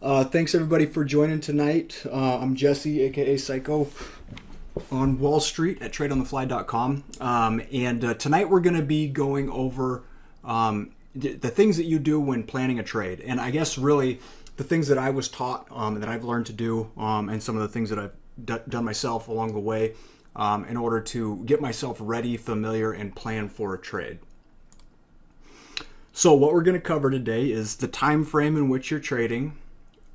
Thanks everybody for joining tonight. I'm Jesse, aka Psycho, on Wall Street at TradeOnTheFly.com. And tonight we're going to be going over the things that you do when planning a trade, and I guess really the things that I was taught and that I've learned to do, and some of the things that I've done myself along the way in order to get myself ready, familiar, and plan for a trade. So what we're going to cover today is the time frame in which you're trading,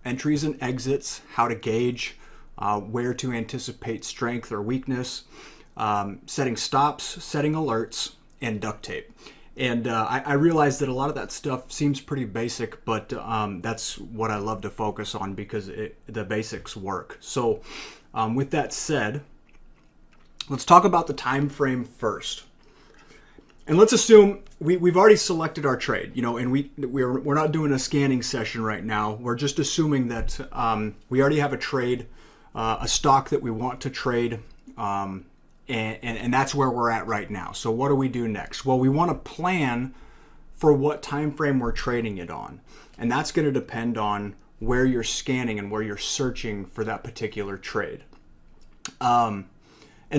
entries and exits, how to gauge where to anticipate strength or weakness, setting stops, setting alerts, and duct tape. And I realize that a lot of that stuff seems pretty basic, but that's what I love to focus on because the basics work. So with that said, let's talk about the time frame first. And let's assume we've already selected our trade, and we're not doing a scanning session right now. We're just assuming that we already have a trade, a stock that we want to trade, and that's where we're at right now. So what do we do next? Well, we want to plan for what time frame we're trading it on, and that's going to depend on where you're scanning and where you're searching for that particular trade. And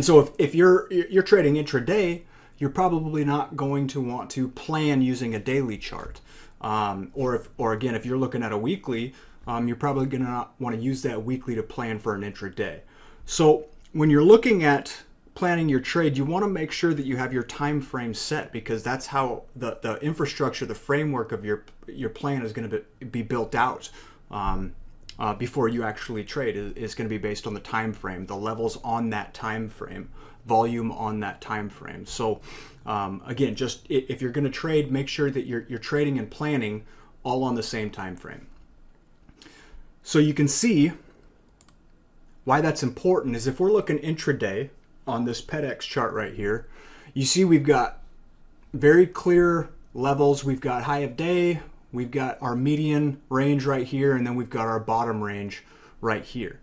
so if you're trading intraday, you're probably not going to want to plan using a daily chart. Or again, if you're looking at a weekly, you're probably going to not want to use that weekly to plan for an intraday. So when you're looking at planning your trade, you want to make sure that you have your time frame set, because that's how the infrastructure, the framework of your plan is going to be built out before you actually trade. Is going to be based on the time frame, the levels on that time frame, volume on that time frame. So again, just if you're going to trade, make sure that you're trading and planning all on the same time frame. So you can see why that's important is if we're looking intraday on this PEDX chart right here, you see we've got very clear levels. We've got high of day, we've got our median range right here, and then we've got our bottom range right here.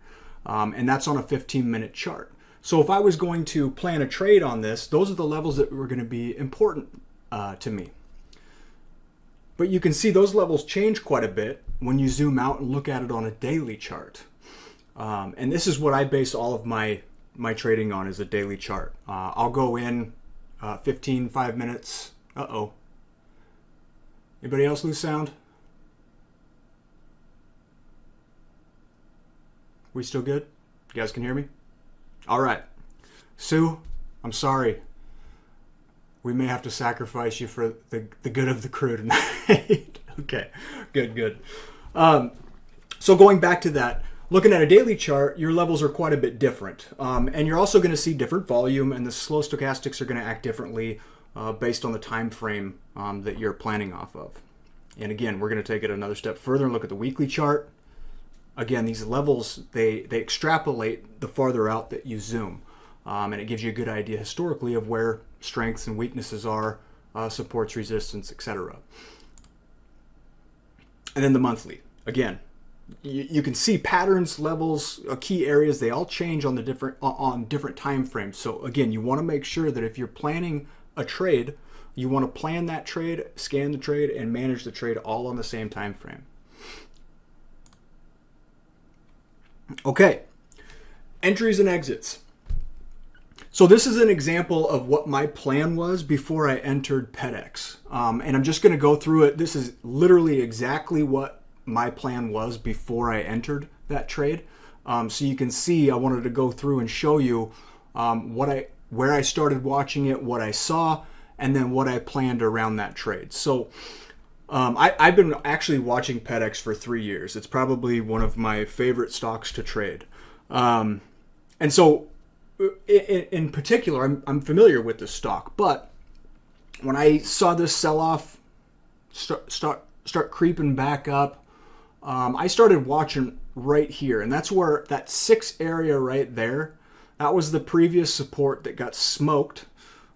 And that's on a 15-minute chart. So if I was going to plan a trade on this, those are the levels that were going to be important to me. But you can see those levels change quite a bit when you zoom out and look at it on a daily chart. And this is what I base all of my trading on, is a daily chart. I'll go in 5 minutes. Uh-oh. Anybody else lose sound? We still good? You guys can hear me? All right. Sue, I'm sorry. We may have to sacrifice you for the good of the crew tonight. Okay, good. So going back to that, looking at a daily chart, your levels are quite a bit different. And you're also going to see different volume, and the slow stochastics are going to act differently based on the time frame that you're planning off of. And again, we're going to take it another step further and look at the weekly chart. Again, these levels, they extrapolate the farther out that you zoom. And it gives you a good idea historically of where strengths and weaknesses are, supports, resistance, etc. And then the monthly. Again, you can see patterns, levels, key areas, they all change on different time frames. So again, you want to make sure that if you're planning a trade, you want to plan that trade, scan the trade, and manage the trade all on the same time frame. Okay, entries and exits. So this is an example of what my plan was before I entered PEDX. And I'm just going to go through it. This is literally exactly what my plan was before I entered that trade. So you can see I wanted to go through and show you where I started watching it, what I saw, and then what I planned around that trade. So I've been actually watching PEDX for 3 years. It's probably one of my favorite stocks to trade. And so in particular, I'm familiar with this stock. But when I saw this sell-off start creeping back up, I started watching right here. And that's where that 6 area right there, that was the previous support that got smoked.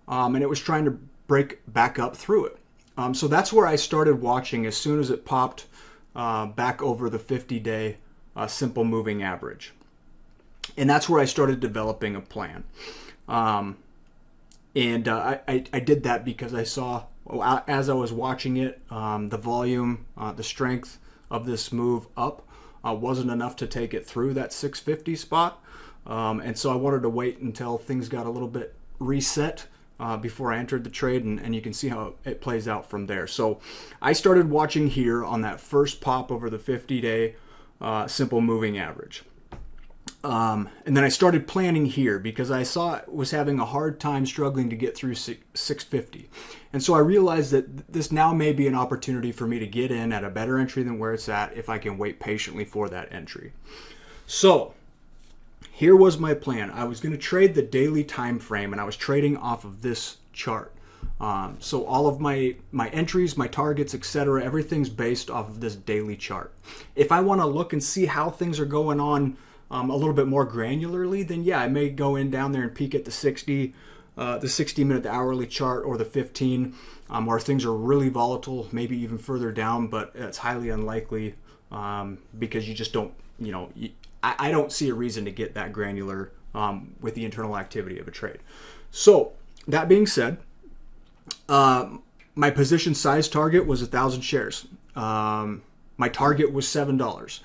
And it was trying to break back up through it. So that's where I started watching as soon as it popped back over the 50-day simple moving average. And that's where I started developing a plan. And I did that because I saw, as I was watching it, the volume, the strength of this move up wasn't enough to take it through that 650 spot. And so I wanted to wait until things got a little bit reset before I entered the trade, and you can see how it plays out from there. So I started watching here on that first pop over the 50-day simple moving average. And then I started planning here because I saw it was having a hard time struggling to get through 650. And so I realized that this now may be an opportunity for me to get in at a better entry than where it's at if I can wait patiently for that entry. So here was my plan. I was going to trade the daily time frame, and I was trading off of this chart. So all of my entries, my targets, etc., everything's based off of this daily chart. If I want to look and see how things are going on a little bit more granularly, then yeah, I may go in down there and peek at the 60 minute, the hourly chart, or the 15, where things are really volatile, maybe even further down, but it's highly unlikely because you just don't, I don't see a reason to get that granular with the internal activity of a trade. So that being said, my position size target was 1,000 shares. My target was $7.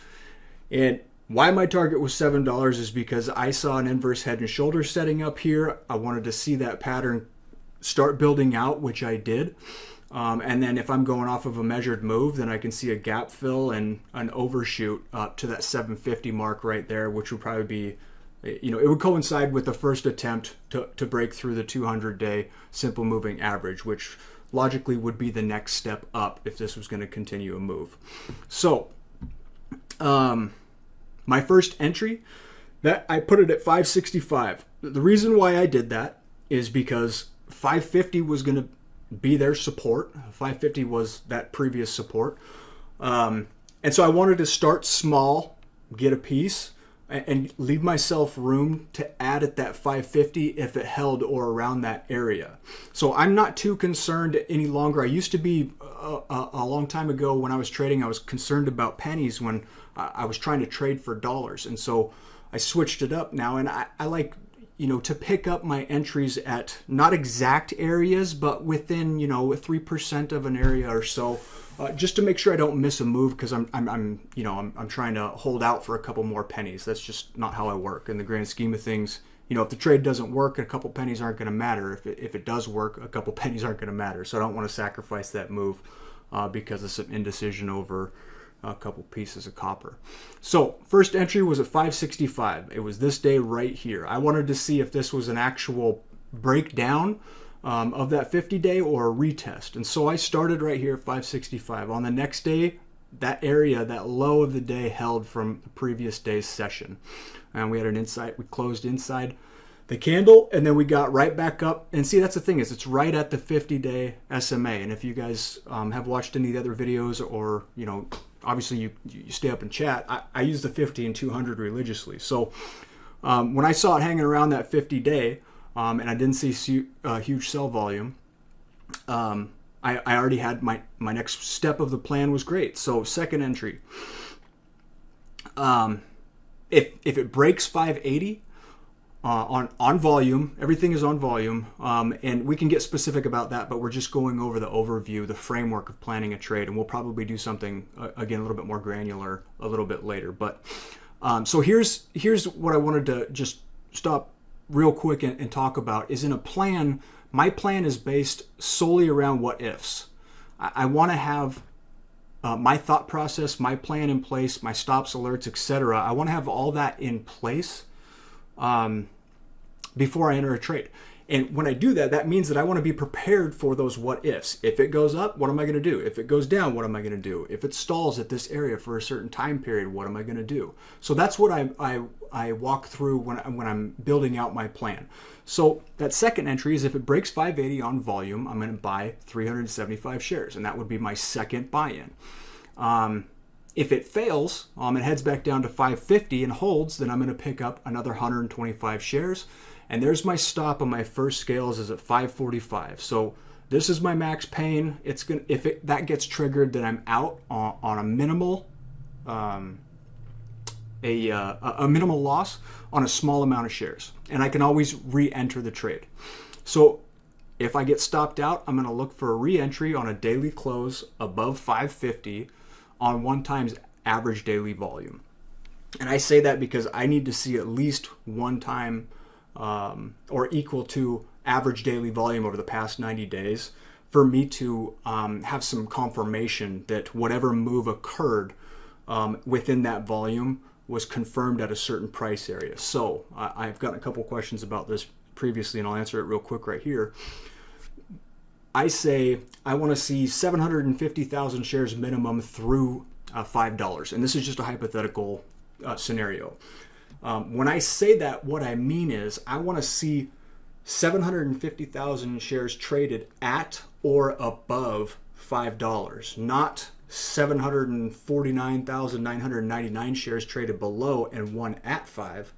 And why my target was $7 is because I saw an inverse head and shoulders setting up here. I wanted to see that pattern start building out, which I did. And then if I'm going off of a measured move, then I can see a gap fill and an overshoot up to that 750 mark right there, which would probably be, it would coincide with the first attempt to break through the 200-day simple moving average, which logically would be the next step up if this was going to continue a move. So, my first entry, that I put it at 565. The reason why I did that is because 550 was going to be their support. 550 was that previous support. And so I wanted to start small, get a piece, and leave myself room to add at that 550 if it held or around that area. So I'm not too concerned any longer. I used to be a long time ago when I was trading, I was concerned about pennies when I was trying to trade for dollars. And so I switched it up now, and I like, to pick up my entries at not exact areas, but within, 3% of an area or so, just to make sure I don't miss a move, because I'm trying to hold out for a couple more pennies. That's just not how I work in the grand scheme of things. If the trade doesn't work, a couple pennies aren't going to matter. If it does work, a couple pennies aren't going to matter. So I don't want to sacrifice that move because of some indecision over a couple pieces of copper. So first entry was at 565. It was this day right here. I wanted to see if this was an actual breakdown of that 50-day or a retest. And so I started right here at 565. On the next day, that area, that low of the day, held from the previous day's session. And we had an insight. We closed inside the candle, and then we got right back up. And see, that's the thing, is it's right at the 50-day SMA. And if you guys have watched any of the other videos, or obviously you stay up and chat, I use the 50 and 200 religiously. So when I saw it hanging around that 50-day, and I didn't see huge sell volume, I already had my next step of the plan was great. So second entry, if it breaks 580 on volume, everything is on volume, and we can get specific about that, but we're just going over the overview, the framework of planning a trade, and we'll probably do something again a little bit more granular a little bit later. But so here's what I wanted to just stop real quick and talk about is in a plan. My plan is based solely around what ifs. I want to have my thought process, my plan in place, my stops, alerts, etc. I want to have all that in place before I enter a trade. And when I do that, that means that I want to be prepared for those what ifs. If it goes up, what am I going to do? If it goes down, what am I going to do? If it stalls at this area for a certain time period, what am I going to do? So that's what I walk through when I'm building out my plan. So that second entry is if it breaks 580 on volume, I'm going to buy 375 shares, and that would be my second buy-in. If it fails, it heads back down to 550 and holds, then I'm going to pick up another 125 shares. And there's my stop on my first scales is at 545. So this is my max pain. It's gonna, that gets triggered, then I'm out on a minimal a minimal loss on a small amount of shares, and I can always re-enter the trade. So if I get stopped out, I'm going to look for a re-entry on a daily close above 550 on 1 times average daily volume. And I say that because I need to see at least one time or equal to average daily volume over the past 90 days for me to have some confirmation that whatever move occurred within that volume was confirmed at a certain price area. So I've gotten a couple questions about this previously, and I'll answer it real quick right here. I say I want to see 750,000 shares minimum through $5. And this is just a hypothetical scenario. When I say that, what I mean is I want to see 750,000 shares traded at or above $5, not 749,999 shares traded below and one at 5.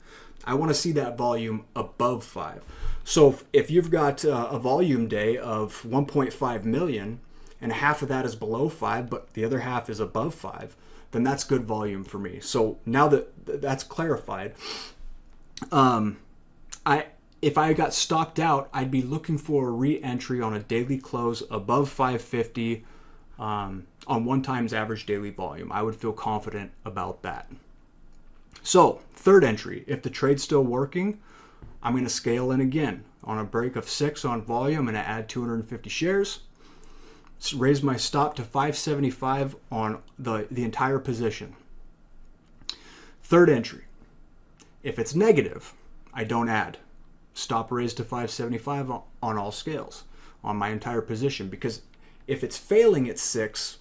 I want to see that volume above 5. So if you've got a volume day of 1.5 million and half of that is below 5, but the other half is above 5, then that's good volume for me. So now that that's clarified, if I got stocked out, I'd be looking for a re-entry on a daily close above 550 on 1 times average daily volume. I would feel confident about that. So third entry, if the trade's still working, I'm going to scale in again. On a break of 6 on volume, I'm going to add 250 shares. Raise my stop to 575 on the entire position. Third entry, if it's negative, I don't add. Stop raised to 575 on all scales on my entire position, because if it's failing at 6,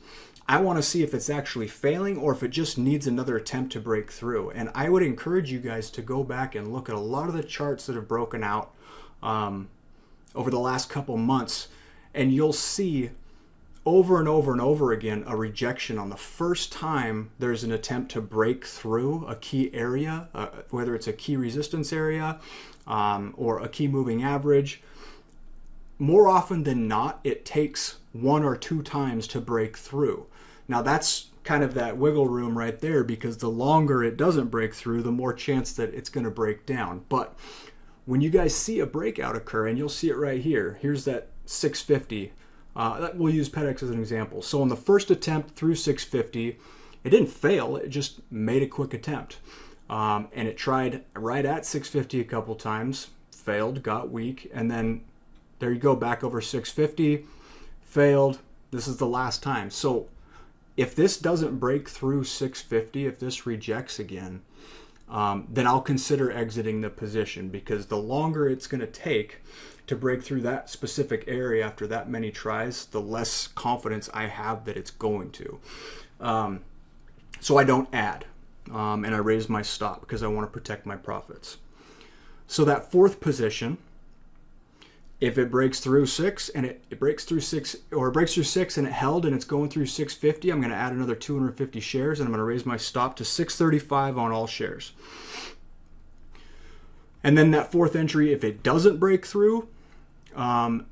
I want to see if it's actually failing or if it just needs another attempt to break through. And I would encourage you guys to go back and look at a lot of the charts that have broken out over the last couple months, and you'll see over and over and over again a rejection on the first time there's an attempt to break through a key area, whether it's a key resistance area or a key moving average. More often than not, it takes 1 or 2 times to break through. Now that's kind of that wiggle room right there, because the longer it doesn't break through, the more chance that it's going to break down. But when you guys see a breakout occur, and you'll see it right here, here's that 650. We'll use PEDX as an example. So on the first attempt through 650, it didn't fail, it just made a quick attempt. And it tried right at 650 a couple times, failed, got weak, and then there you go, back over 650, failed. This is the last time. So if this doesn't break through 650, if this rejects again, then I'll consider exiting the position, because the longer it's going to take to break through that specific area after that many tries, the less confidence I have that it's going to. So I don't add, and I raise my stop because I want to protect my profits. So that fourth position, if it breaks through 6 and it breaks through 6, or it breaks through 6 and it held and it's going through 650, I'm going to add another 250 shares, and I'm going to raise my stop to 635 on all shares. And then that fourth entry, if it doesn't break through, and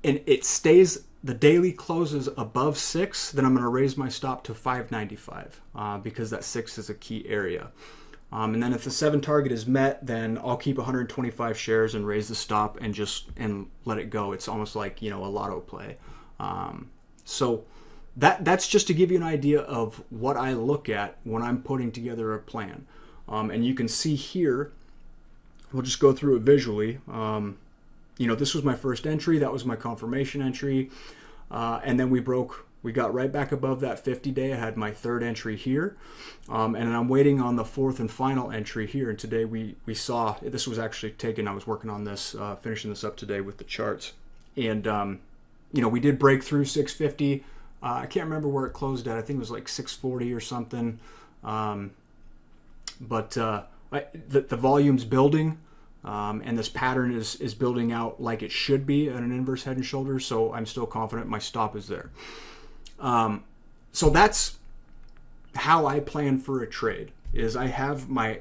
it stays, the daily closes above 6, then I'm going to raise my stop to 595 because that 6 is a key area. And then if the 7 target is met, then I'll keep 125 shares and raise the stop and let it go. It's almost like, a lotto play. So that's just to give you an idea of what I look at when I'm putting together a plan. And you can see here, we'll just go through it visually. This was my first entry. That was my confirmation entry. And then we got right back above that 50-day. I had my third entry here. And I'm waiting on the fourth and final entry here. And today we saw, this was actually taken, I was working on this, finishing this up today with the charts. And, we did break through 650. I can't remember where it closed at. I think it was like 640 or something. But the volume's building. And this pattern is building out like it should be at an inverse head and shoulders, so I'm still confident my stop is there. So that's how I plan for a trade, is I have my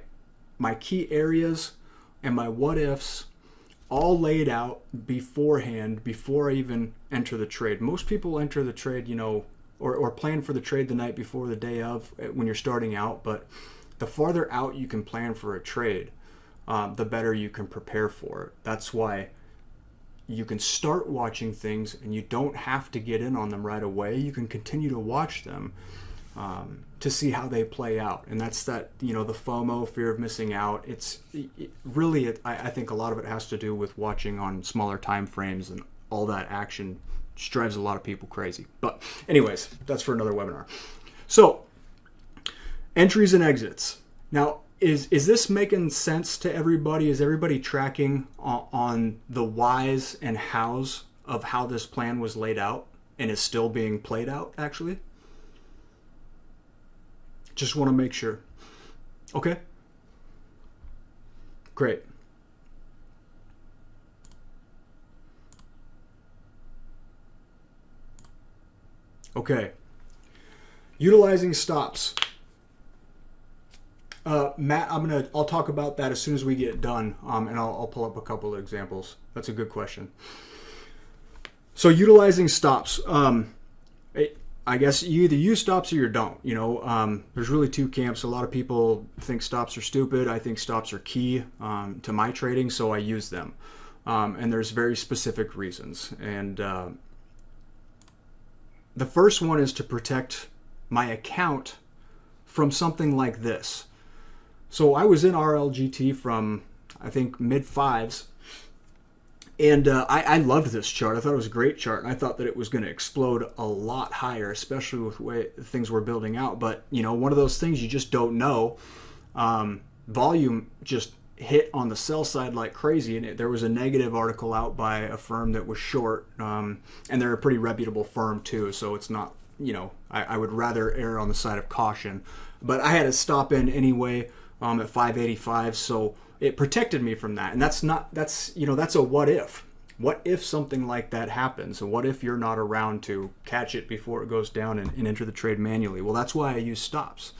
key areas and my what ifs all laid out beforehand before I even enter the trade. Most people enter the trade, or plan for the trade the night before, the day of, when you're starting out, but the farther out you can plan for a trade, the better you can prepare for it. That's why you can start watching things and you don't have to get in on them right away. You can continue to watch them. to see how they play out. And that's that, the FOMO, fear of missing out. Really, I think a lot of it has to do with watching on smaller time frames, and all that action just drives a lot of people crazy. But anyways, that's for another webinar. So entries and exits. Now, is this making sense to everybody? Is everybody tracking on the whys and hows of how this plan was laid out and is still being played out, actually? Just want to make sure. Okay. Great. Okay. Utilizing stops. Matt, I'll talk about that as soon as we get done, and I'll pull up a couple of examples. That's a good question. So utilizing stops. I guess you either use stops or you don't. There's really two camps. A lot of people think stops are stupid. I think stops are key to my trading, so I use them. And there's very specific reasons. And the first one is to protect my account from something like this. So I was in RLGT from, I think, mid-5s. And I loved this chart. I thought it was a great chart. And I thought that it was going to explode a lot higher, especially with the way things were building out. But, one of those things you just don't know. Volume just hit on the sell side like crazy. And there was a negative article out by a firm that was short. And they're a pretty reputable firm, too. So it's not, I would rather err on the side of caution. But I had to stop in anyway at 585. So it protected me from that. And that's a what if. What if something like that happens? And what if you're not around to catch it before it goes down and enter the trade manually? Well, that's why I use stops,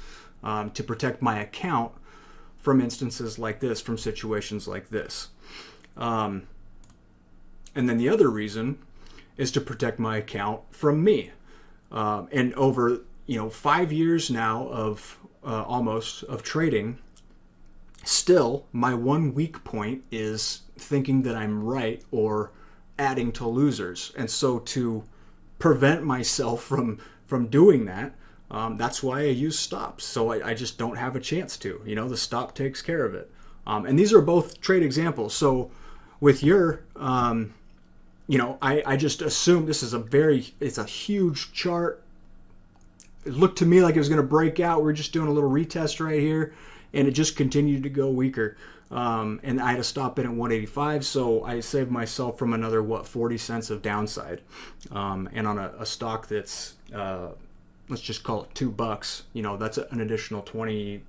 to protect my account from instances like this, from situations like this. And then the other reason is to protect my account from me. And over 5 years now of almost of trading, still, my one weak point is thinking that I'm right or adding to losers. And so to prevent myself from doing that, that's why I use stops. So I just don't have a chance to. The stop takes care of it. And these are both trade examples. So with your, I just assume this is it's a huge chart. It looked to me like it was going to break out. We're just doing a little retest right here. And it just continued to go weaker. And I had to stop in at 185, so I saved myself from another, 40 cents of downside. And on a stock that's, let's just call it $2, that's an additional 28%,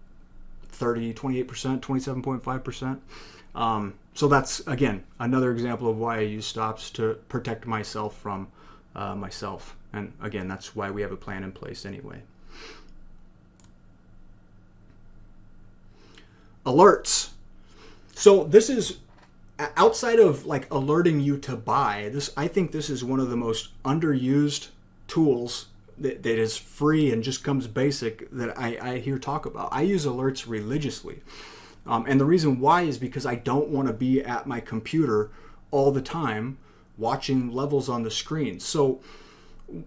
27.5%. So that's, again, another example of why I use stops, to protect myself from myself. And again, that's why we have a plan in place anyway. Alerts. So this is outside of like alerting you to buy. I think this is one of the most underused tools that is free and just comes basic that I hear talk about. I use alerts religiously. And the reason why is because I don't want to be at my computer all the time watching levels on the screen. So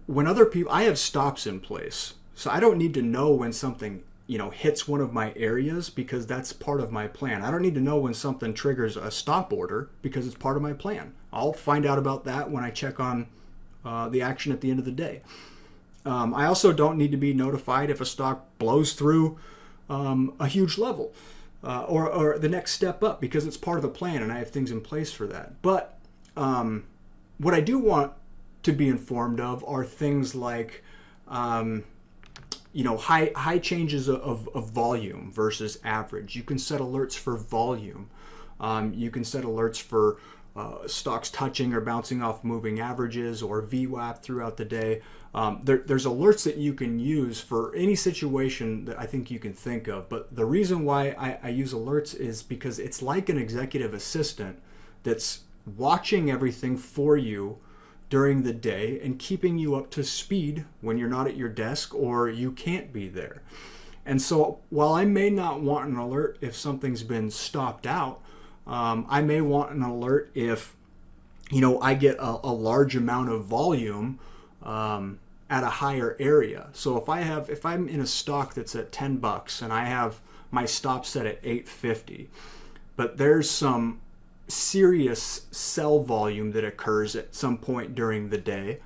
when I have stops in place. So I don't need to know when something hits one of my areas, because that's part of my plan. I don't need to know when something triggers a stop order, because it's part of my plan. I'll find out about that when I check on the action at the end of the day. I also don't need to be notified if a stock blows through a huge level or the next step up, because it's part of the plan and I have things in place for that. But what I do want to be informed of are things like high changes of volume versus average. You can set alerts for volume. You can set alerts for stocks touching or bouncing off moving averages, or VWAP throughout the day. There's alerts that you can use for any situation that I think you can think of. But the reason why I use alerts is because it's like an executive assistant that's watching everything for you during the day and keeping you up to speed when you're not at your desk or you can't be there. And so while I may not want an alert if something's been stopped out, I may want an alert if I get a large amount of volume at at a higher area. So if I'm in a stock that's at $10 and I have my stop set at 850, but there's some serious sell volume that occurs at some point during the day,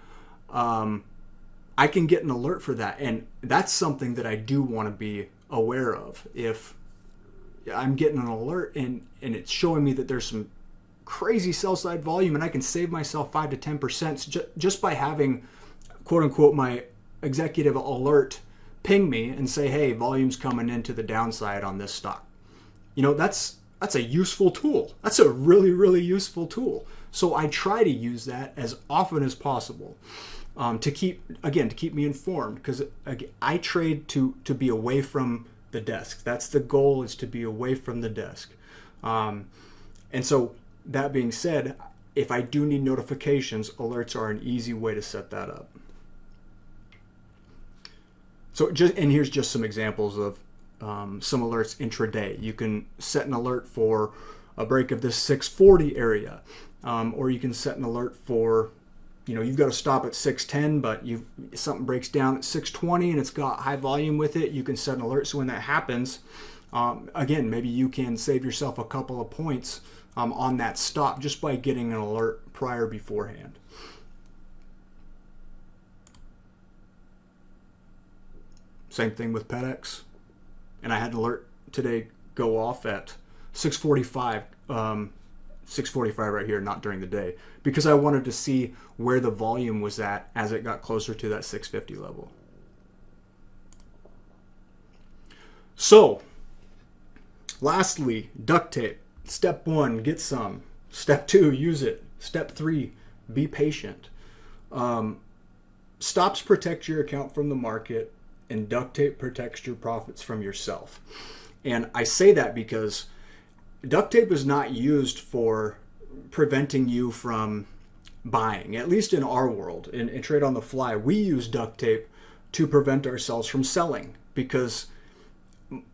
I can get an alert for that. And that's something that I do want to be aware of. If I'm getting an alert and it's showing me that there's some crazy sell side volume, and I can save myself 5 to 10% just by having, quote unquote, my executive alert ping me and say, hey, volume's coming into the downside on this stock. That's a useful tool. That's a really, really useful tool. So I try to use that as often as possible to keep me informed, because I trade to be away from the desk. That's the goal, is to be away from the desk. And so that being said, if I do need notifications, alerts are an easy way to set that up. So here's just some examples of some alerts intraday. You can set an alert for a break of this 640 area, or you can set an alert for, you've got to stop at 610, but something breaks down at 620 and it's got high volume with it. You can set an alert so when that happens, again, maybe you can save yourself a couple of points on that stop just by getting an alert beforehand. Same thing with PEDX. And I had an alert today go off at 6:45, 6:45 right here, not during the day, because I wanted to see where the volume was at as it got closer to that 650 level. So, lastly, duct tape. Step 1, get some. Step 2, use it. Step 3, be patient. Stops protect your account from the market, and duct tape protects your profits from yourself. And I say that because duct tape is not used for preventing you from buying. At least in our world, in Trade on the Fly, we use duct tape to prevent ourselves from selling, because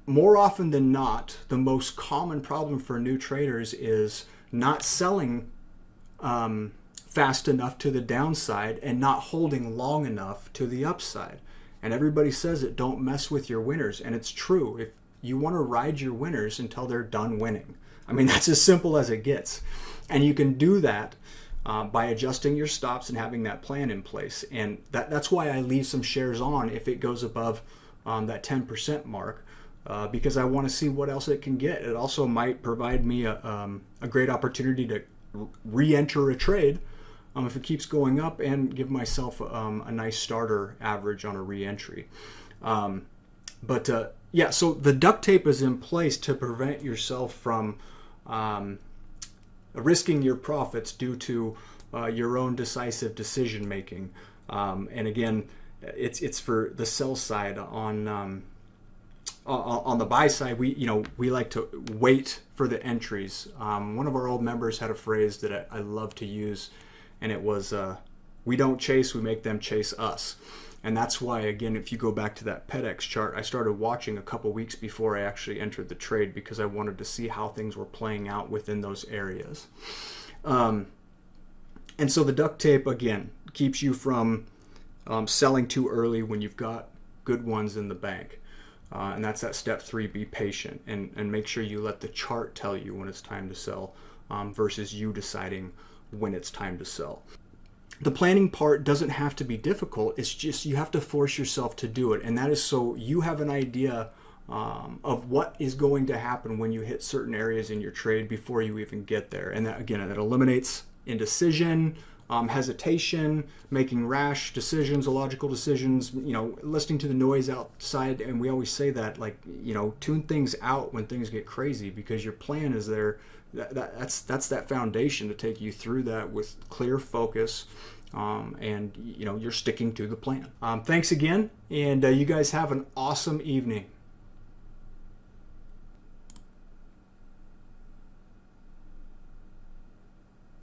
more often than not, the most common problem for new traders is not selling fast enough to the downside and not holding long enough to the upside. And everybody says it, don't mess with your winners. And it's true. If you want to ride your winners until they're done winning. I mean, that's as simple as it gets. And you can do that by adjusting your stops and having that plan in place. And that's why I leave some shares on if it goes above that 10% mark, because I want to see what else it can get. It also might provide me a great opportunity to re-enter a trade if it keeps going up, and give myself a nice starter average on a re-entry. Yeah, so the duct tape is in place to prevent yourself from risking your profits due to your own decisive decision making. And again, it's for the sell side. On the buy side, we like to wait for the entries. One of our old members had a phrase that I love to use, and it was, we don't chase, we make them chase us. And that's why, again, if you go back to that PEDX chart, I started watching a couple weeks before I actually entered the trade, because I wanted to see how things were playing out within those areas. And so the duct tape, again, keeps you from selling too early when you've got good ones in the bank. And that's that step 3, be patient, and make sure you let the chart tell you when it's time to sell versus you deciding when it's time to sell. The planning part doesn't have to be difficult. It's just you have to force yourself to do it. And that is so you have an idea of what is going to happen when you hit certain areas in your trade before you even get there. And that, again, that eliminates indecision, hesitation, making rash decisions, illogical decisions, listening to the noise outside. And we always say that, tune things out when things get crazy, because your plan is there. That's that foundation to take you through that with clear focus, and you're sticking to the plan. Thanks again, and you guys have an awesome evening.